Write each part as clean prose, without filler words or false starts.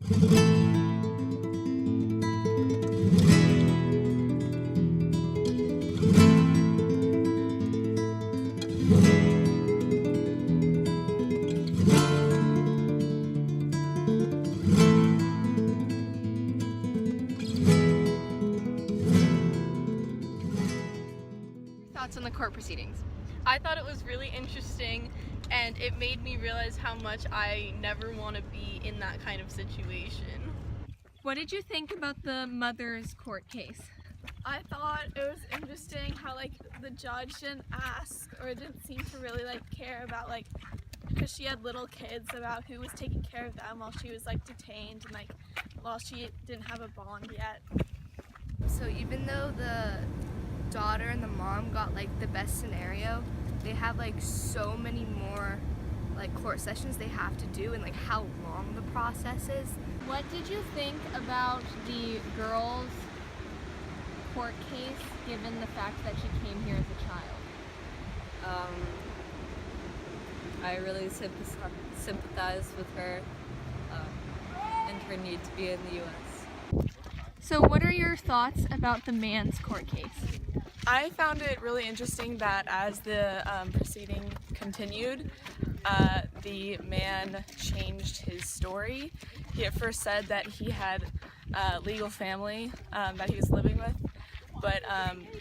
Thoughts on the court proceedings? I thought it was really interesting, and it made me realize how much I never want to be in that kind of situation. What did you think about the mother's court case? I thought it was interesting how the judge didn't ask or didn't seem to really care about because she had little kids, about who was taking care of them while she was detained and while she didn't have a bond yet. So even though the daughter and the mom got the best scenario, they have so many more court sessions they have to do, and how long the process is. What did you think about the girl's court case, given the fact that she came here as a child? I really sympathize with her and her need to be in the U.S. So what are your thoughts about the man's court case? I found it really interesting that as the proceeding continued, the man changed his story. He at first said that he had a legal family that he was living with, but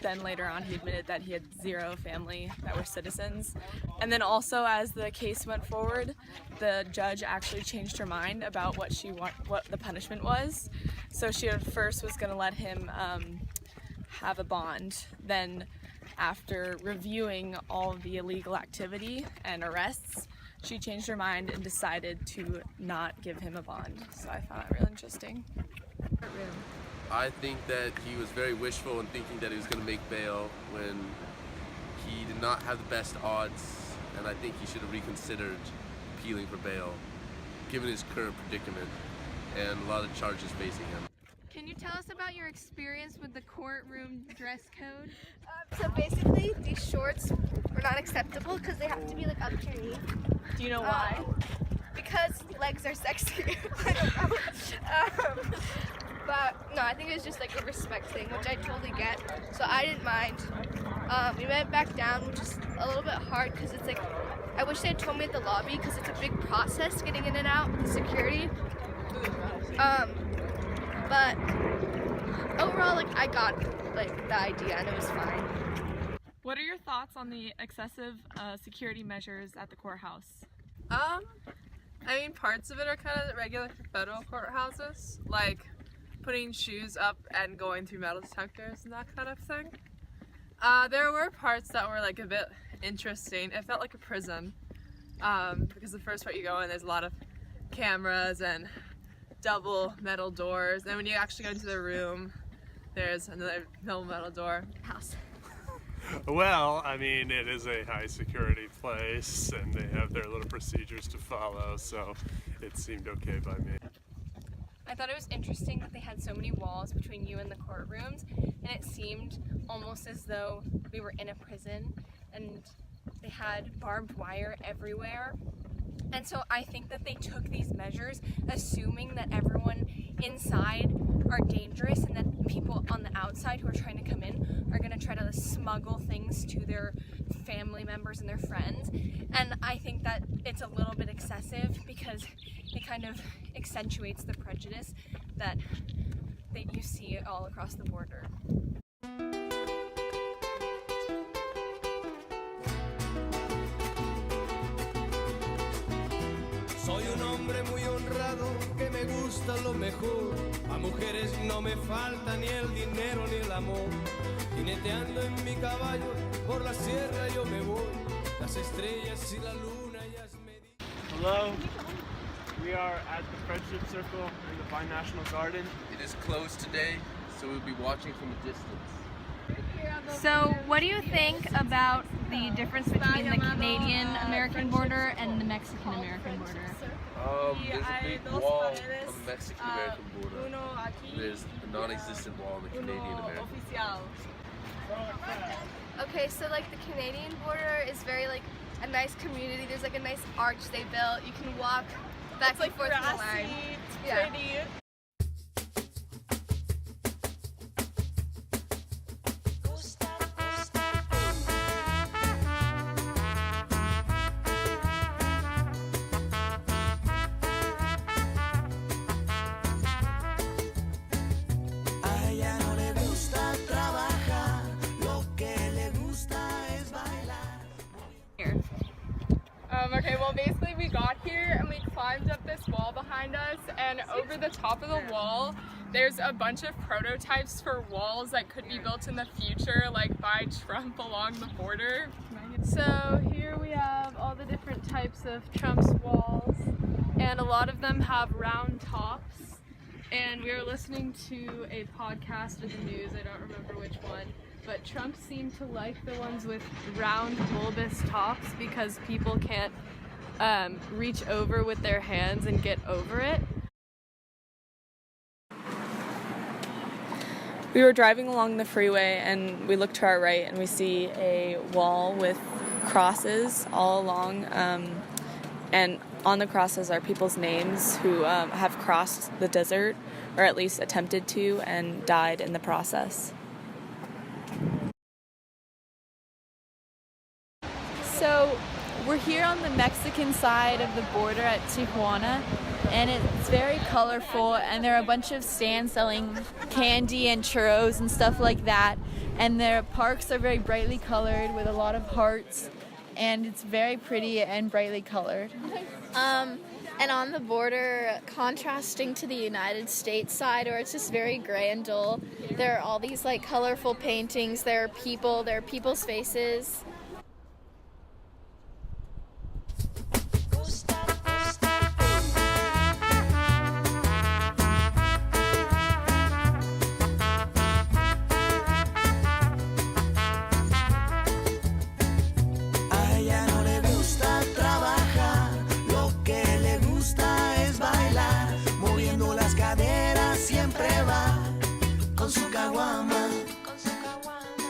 then later on he admitted that he had 0 family that were citizens. And then also, as the case went forward, the judge actually changed her mind about what the punishment was. So she at first was going to let him have a bond. Then after reviewing all of the illegal activity and arrests, she changed her mind and decided to not give him a bond. So I found that really interesting. I think that he was very wishful in thinking that he was going to make bail when he did not have the best odds, and I think he should have reconsidered appealing for bail given his current predicament and a lot of charges facing him. Can you tell us about your experience with the courtroom dress code? So basically, these shorts were not acceptable because they have to be up to your knee. Do you know why? Because legs are sexier. I don't know. But no, I think it was just a respect thing, which I totally get. So I didn't mind. We went back down, which is a little bit hard because it's I wish they had told me at the lobby because it's a big process getting in and out with the security. But overall, I got the idea and it was fine. What are your thoughts on the excessive security measures at the courthouse? I mean, parts of it are kind of regular for federal courthouses, like putting shoes up and going through metal detectors and that kind of thing. There were parts that were a bit interesting. It felt like a prison because the first part you go in, there's a lot of cameras and double metal doors. Then when you actually go into the room, there's another double metal door. House. Well, I mean, it is a high security place and they have their little procedures to follow, so it seemed okay by me. I thought it was interesting that they had so many walls between you and the courtrooms, and it seemed almost as though we were in a prison, and they had barbed wire everywhere. And so I think that they took these measures assuming that everyone inside are dangerous and that people on the outside who are trying to come in are going to try to smuggle things to their family members and their friends. And I think that it's a little bit excessive because it kind of accentuates the prejudice that you see all across the border. Soy un hombre muy honrado que me gusta lo mejor. A mujeres no me falta ni el dinero ni el amor. Jineteando en mi caballo por la sierra yo me voy. Las estrellas y la luna ellas me dicen. Hello, we are at the Friendship Circle in the Vine National Garden. It is closed today, so we'll be watching from a distance. So what do you think about the difference between the Canadian-American border and the Mexican-American border? There's a big wall on the Mexican-American border. There's a non-existent wall on the Canadian-American. Okay, so the Canadian border is very a nice community. There's a nice arch they built. You can walk back and forth from the line. It's Yeah. pretty. A ella no le gusta trabajar, lo que le gusta es bailar. Okay, well basically we got here and we climbed up this wall behind us, and over the top of the wall there's a bunch of prototypes for walls that could be built in the future, like by Trump along the border. So here we have all the different types of Trump's walls, and a lot of them have round tops. And we were listening to a podcast or the news, I don't remember which one, but Trump seemed to like the ones with round bulbous tops because people can't reach over with their hands and get over it. We were driving along the freeway and we look to our right and we see a wall with crosses all along, and on the crosses are people's names who have crossed the desert, or at least attempted to, and died in the process. So we're here on the Mexican side of the border at Tijuana, and it's very colorful, and there are a bunch of stands selling candy and churros and stuff like that, and their parks are very brightly colored with a lot of hearts, and it's very pretty and brightly colored. And on the border, contrasting to the United States side, where it's just very gray and dull, there are all these like colorful paintings, there are people's faces. A ella no le gusta trabajar, lo que le gusta es bailar, moviendo las caderas siempre va con su caguama.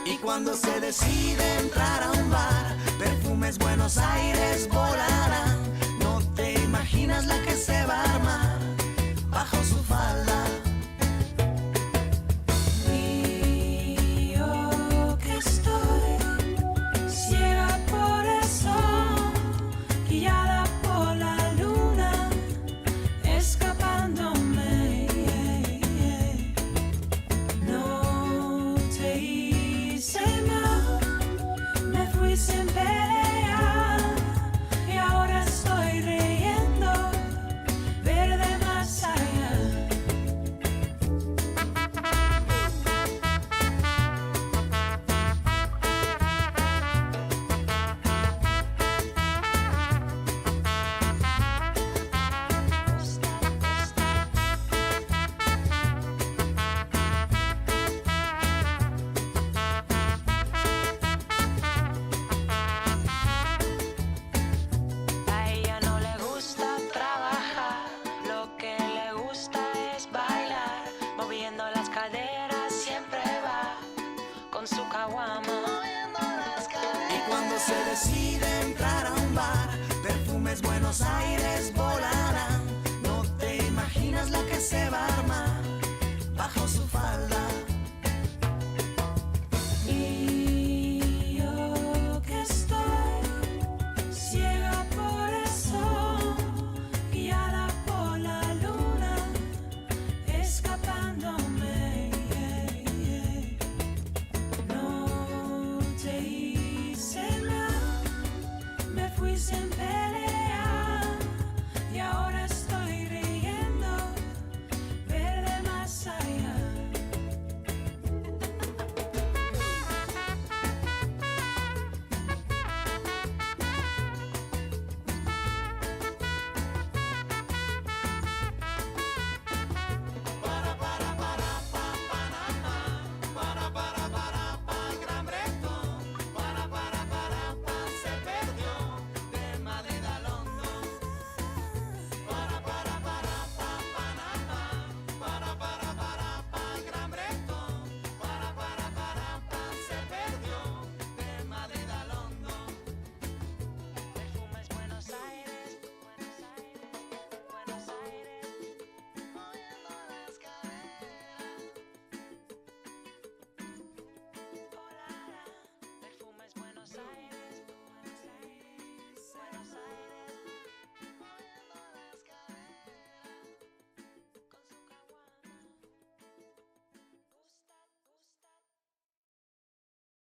Y cuando se decide entrar a un bar, perfumes Buenos Aires volarán. No te imaginas la que se va a armar bajo su falda. Y yo que estoy ciega por el sol, guiada por la luna, escapándome. No te hice mal, me fui sin pelear, y ahora estoy riendo, verde más allá. A ella no le gusta trabajar, lo que le gusta es bailar, moviendo las caderas siempre va con su caguama. Y cuando se decide entrar a un bar, perfumes Buenos Aires volan.